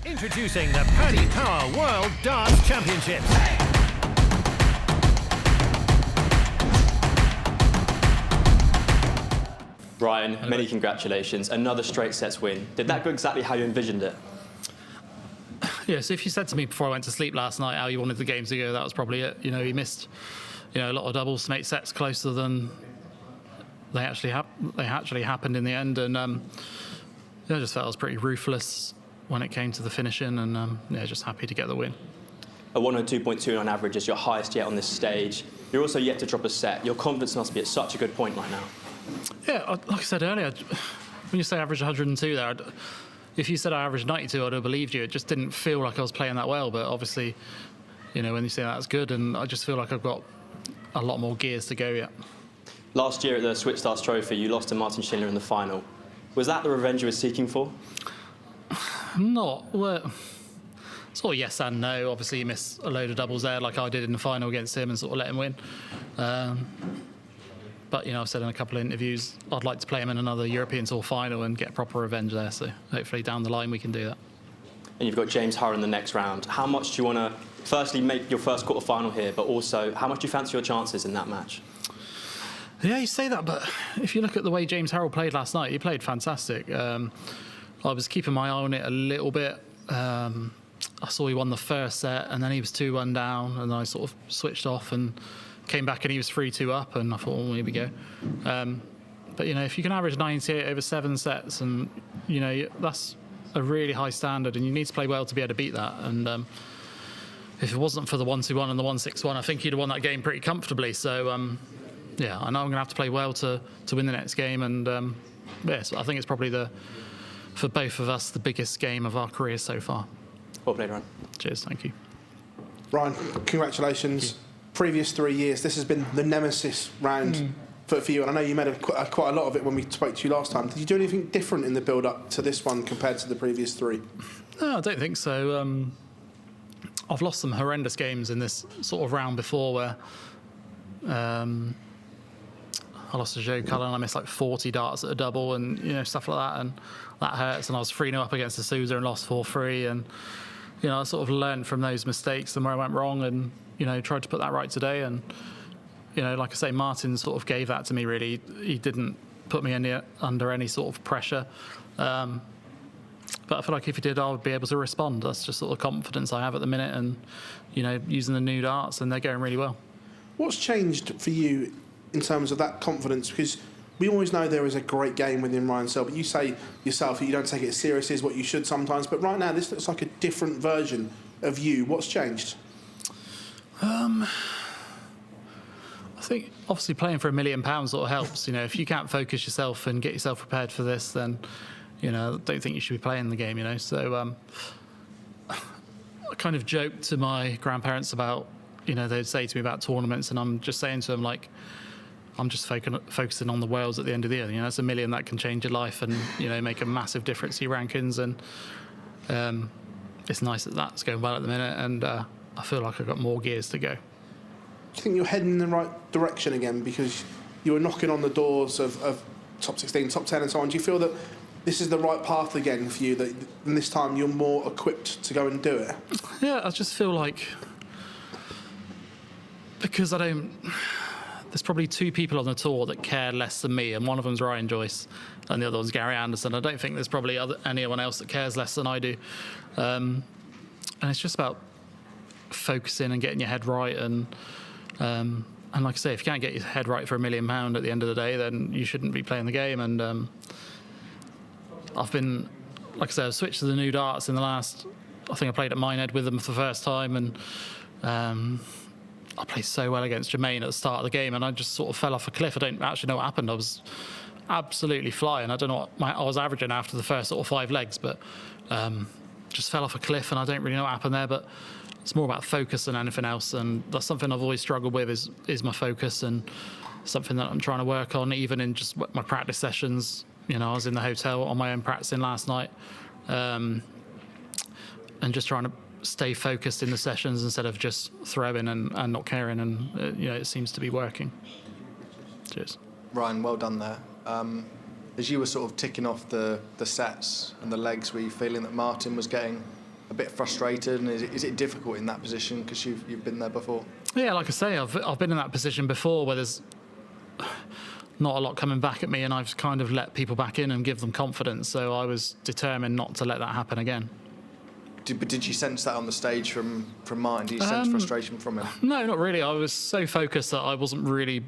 Introducing the Paddy Power World Darts Championship. Ryan, many congratulations. Another straight sets win. Did that go exactly how you envisioned it? Yeah, so if you said to me before I went to sleep last night how you wanted the game to go, that was probably it. You know, you missed, a lot of doubles to make sets closer than they actually happened in the end, and I just felt I was pretty ruthless when it came to the finishing, and just happy to get the win. A 102.2 on average is your highest yet on this stage. You're also yet to drop a set. Your confidence must be at such a good point right now. Yeah, like I said earlier, when you say average 102 there, if you said I averaged 92, I'd have believed you. It just didn't feel like I was playing that well, but obviously, when you say that's good, and I just feel like I've got a lot more gears to go yet. Last year at the Switch Stars Trophy, you lost to Martin Schindler in the final. Was that the revenge you were seeking for? Not. Well, sort of yes and no. Obviously, you miss a load of doubles there, like I did in the final against him, and sort of let him win. But, I've said in a couple of interviews, I'd like to play him in another European Tour final and get proper revenge there. So hopefully down the line we can do that. And you've got James Hurrell in the next round. How much do you want to, firstly, make your first quarter final here, but also how much do you fancy your chances in that match? Yeah, you say that, but if you look at the way James Hurrell played last night, he played fantastic. I was keeping my eye on it a little bit. I saw he won the first set, and then he was 2-1 down, and I sort of switched off and came back and he was 3-2 up, and I thought, oh, here we go. But, if you can average 98 over 7 sets, and, that's a really high standard, and you need to play well to be able to beat that. And if it wasn't for the 1-2-1 and the 1-6-1, I think you'd have won that game pretty comfortably. So, yeah, I know I'm going to have to play well to win the next game. And, so I think it's probably, for both of us, the biggest game of our careers so far. Well played, Ryan. Cheers, thank you. Ryan, congratulations. Previous 3 years, this has been the nemesis round for you, and I know you made quite a lot of it when we spoke to you last time. Did you do anything different in the build-up to this one compared to the previous 3? No, I don't think so. I've lost some horrendous games in this sort of round before where I lost to Joe Cullen, I missed like 40 darts at a double and, stuff like that, and that hurts, and I was 3-0 up against the Sousa and lost 4-3, and, I sort of learned from those mistakes and where I went wrong, and, tried to put that right today. And, like I say, Martin sort of gave that to me, really. He didn't put me under any sort of pressure. But I feel like if he did, I would be able to respond. That's just sort of confidence I have at the minute, and, using the new darts, and they're going really well. What's changed for you in terms of that confidence? Because we always know there is a great game within Ryan Searle, but you say yourself that you don't take it as seriously as what you should sometimes. But right now, this looks like a different version of you. What's changed? I think obviously playing for £1 million sort of helps. If you can't focus yourself and get yourself prepared for this, then I don't think you should be playing the game. So I kind of joked to my grandparents about, they'd say to me about tournaments, and I'm just saying to them, like, I'm just focusing on the Worlds at the end of the year. It's $1 million that can change your life and make a massive difference to your rankings, and it's nice that that's going well at the minute, and I feel like I've got more gears to go. Do you think you're heading in the right direction again, because you were knocking on the doors of top 16, top 10 and so on? Do you feel that this is the right path again for you, that this time you're more equipped to go and do it? Yeah, I just feel like, because there's probably 2 people on the tour that care less than me, and one of them's Ryan Joyce and the other one's Gary Anderson. I don't think there's probably anyone else that cares less than I do. And it's just about focusing and getting your head right, and like I say, if you can't get your head right for £1 million at the end of the day, then you shouldn't be playing the game. And I've been, like I said, I've switched to the new darts in the last, I think I played at Minehead with them for the first time, and I played so well against Jermaine at the start of the game, and I just sort of fell off a cliff. I don't actually know what happened. I was absolutely flying. I don't know what I was averaging after the first sort of 5 legs, but just fell off a cliff, and I don't really know what happened there. But it's more about focus than anything else, and that's something I've always struggled with, is my focus, and something that I'm trying to work on, even in just my practice sessions. I was in the hotel on my own practicing last night, and just trying to stay focused in the sessions instead of just throwing and not caring, and it seems to be working. Cheers. Ryan, well done there. As you were sort of ticking off the sets and the legs, were you feeling that Martin was getting a bit frustrated, and is it difficult in that position because you've been there before? Yeah, like I say, I've been in that position before where there's not a lot coming back at me, and I've kind of let people back in and give them confidence. So I was determined not to let that happen again. But did you sense that on the stage from mine? Did you sense frustration from him? No, not really. I was so focused that I wasn't really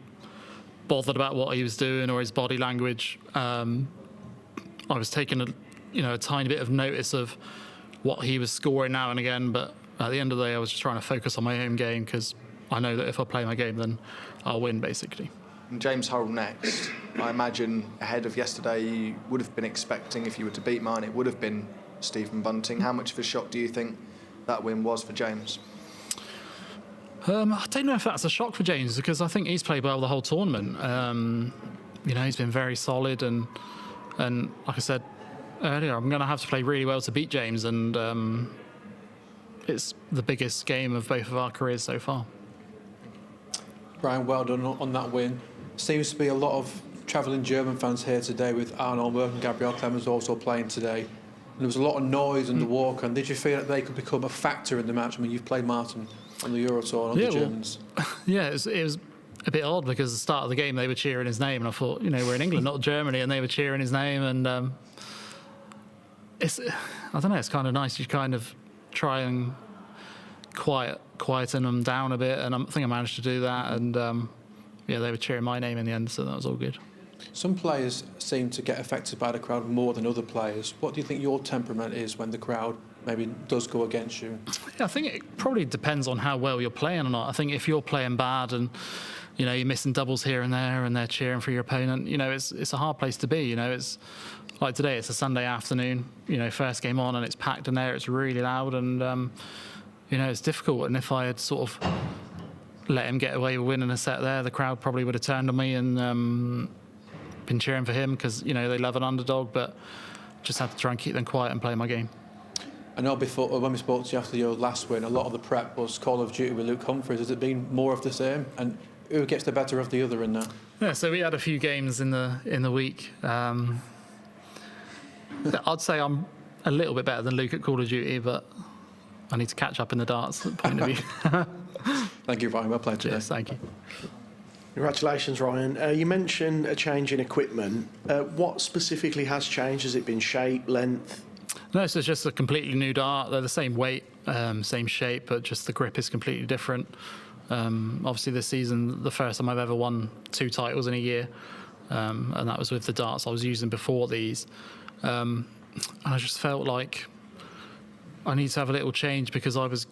bothered about what he was doing or his body language. I was taking a tiny bit of notice of what he was scoring now and again, but at the end of the day, I was just trying to focus on my own game because I know that if I play my game, then I'll win, basically. And James Searle next. I imagine ahead of yesterday, you would have been expecting, if you were to beat mine, it would have been Stephen Bunting. How much of a shock do you think that win was for James? I don't know if that's a shock for James because I think he's played well the whole tournament. He's been very solid and like I said earlier, I'm going to have to play really well to beat James, and it's the biggest game of both of our careers so far. Brian, well done on that win. Seems to be a lot of travelling German fans here today with Arnold Work and Gabriel Clemens also playing today. And there was a lot of noise in the walk, and did you feel that they could become a factor in the match? I mean, you've played Martin on the Euro Tour on the Germans. Yeah, it was a bit odd because at the start of the game they were cheering his name, and I thought, we're in England, not Germany, and they were cheering his name, and I don't know, it's kind of nice. You kind of try and quieten them down a bit, and I think I managed to do that, and they were cheering my name in the end, so that was all good. Some players seem to get affected by the crowd more than other players. What do you think your temperament is when the crowd maybe does go against you? Yeah, I think it probably depends on how well you're playing or not. I think if you're playing bad and you're missing doubles here and there, and they're cheering for your opponent, it's a hard place to be. It's like today, it's a Sunday afternoon, first game on, and it's packed in there, it's really loud, and it's difficult. And if I had sort of let him get away with winning a set there, the crowd probably would have turned on me and been cheering for him because they love an underdog, but just had to try and keep them quiet and play my game. I know before, when we spoke to you after your last win, a lot of the prep was Call of Duty with Luke Humphries. Has it been more of the same? And who gets the better of the other in that? Yeah, so we had a few games in the week. I'd say I'm a little bit better than Luke at Call of Duty, but I need to catch up in the darts point of view. Thank you, Ryan. Well played today. Yes, thank you. Congratulations, Ryan. You mentioned a change in equipment. What specifically has changed? Has it been shape, length? No, so it's just a completely new dart. They're the same weight, same shape, but just the grip is completely different. Obviously, this season, the first time I've ever won 2 titles in a year, and that was with the darts I was using before these. And I just felt like I need to have a little change because I was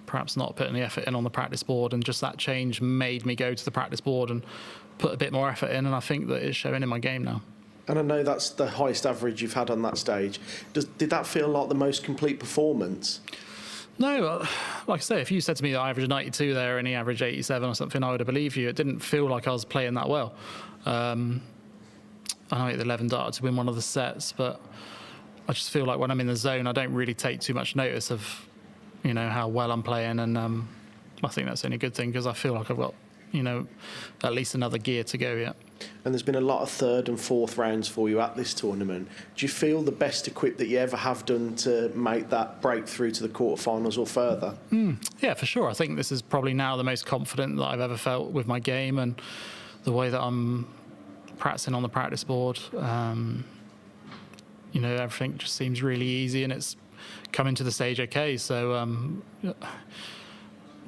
perhaps not putting the effort in on the practice board, and just that change made me go to the practice board and put a bit more effort in, and I think that it's showing in my game now. And I know that's the highest average you've had on that stage. Did that feel like the most complete performance? No, like I say, if you said to me that I averaged 92 there and he averaged 87 or something, I would have believed you. It didn't feel like I was playing that well. I know I hit the 11 dart to win one of the sets, but I just feel like when I'm in the zone, I don't really take too much notice of how well I'm playing, and I think that's only a good thing because I feel like I've got at least another gear to go yet. And there's been a lot of 3rd and 4th rounds for you at this tournament. Do you feel the best equipped that you ever have done to make that breakthrough to the quarterfinals or further? Yeah, for sure. I think this is probably now the most confident that I've ever felt with my game and the way that I'm practicing on the practice board. Everything just seems really easy, and it's coming to the stage okay. So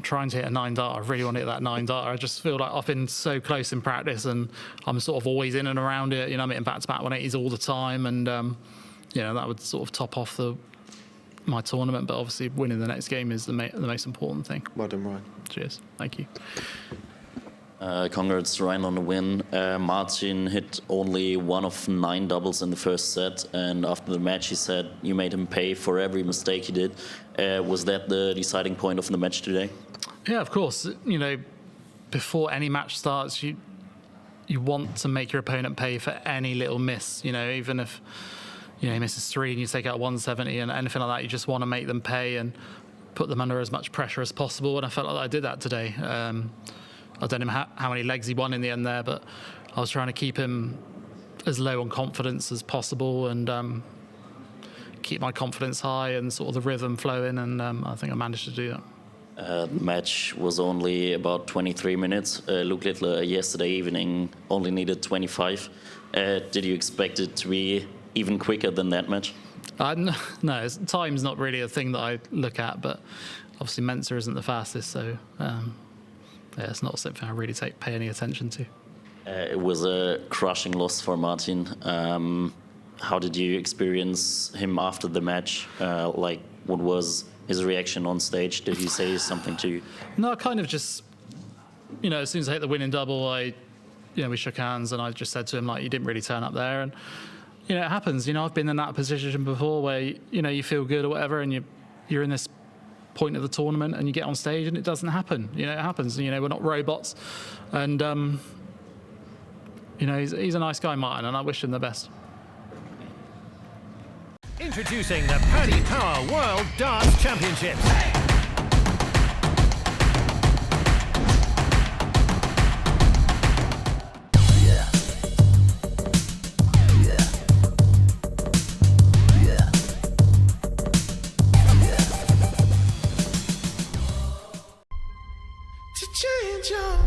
trying to hit a 9 dart, I really want to hit that 9 dart. I just feel like I've been so close in practice, and I'm sort of always in and around it. I'm hitting back-to-back 180s all the time, and that would sort of top off my tournament. But obviously, winning the next game is the most important thing. Well done, Ryan. Cheers. Thank you. Congrats, Ryan, on the win. Martin hit only 1 of 9 doubles in the first set, and after the match he said you made him pay for every mistake he did. Was that the deciding point of the match today? Yeah, of course. Before any match starts, you want to make your opponent pay for any little miss. Even if he misses 3 and you take out 170 and anything like that, you just want to make them pay and put them under as much pressure as possible. And I felt like I did that today. I don't know how many legs he won in the end there, but I was trying to keep him as low on confidence as possible and keep my confidence high and sort of the rhythm flowing, and I think I managed to do that. The match was only about 23 minutes. Luke Littler yesterday evening only needed 25. Did you expect it to be even quicker than that match? No, time's not really a thing that I look at, but obviously Mensa isn't the fastest, so yeah, it's not something I really pay any attention to. It was a crushing loss for Martin. How did you experience him after the match? Like, what was his reaction on stage? Did he say something to you? No, I kind of just, as soon as I hit the winning double, we shook hands, and I just said to him, like, you didn't really turn up there, and it happens. I've been in that position before where you feel good or whatever, and you're in this point of the tournament, and you get on stage, and it doesn't happen. It happens. We're not robots, and he's a nice guy, Martin, and I wish him the best. Introducing the Paddy Power World Darts Championship. To change your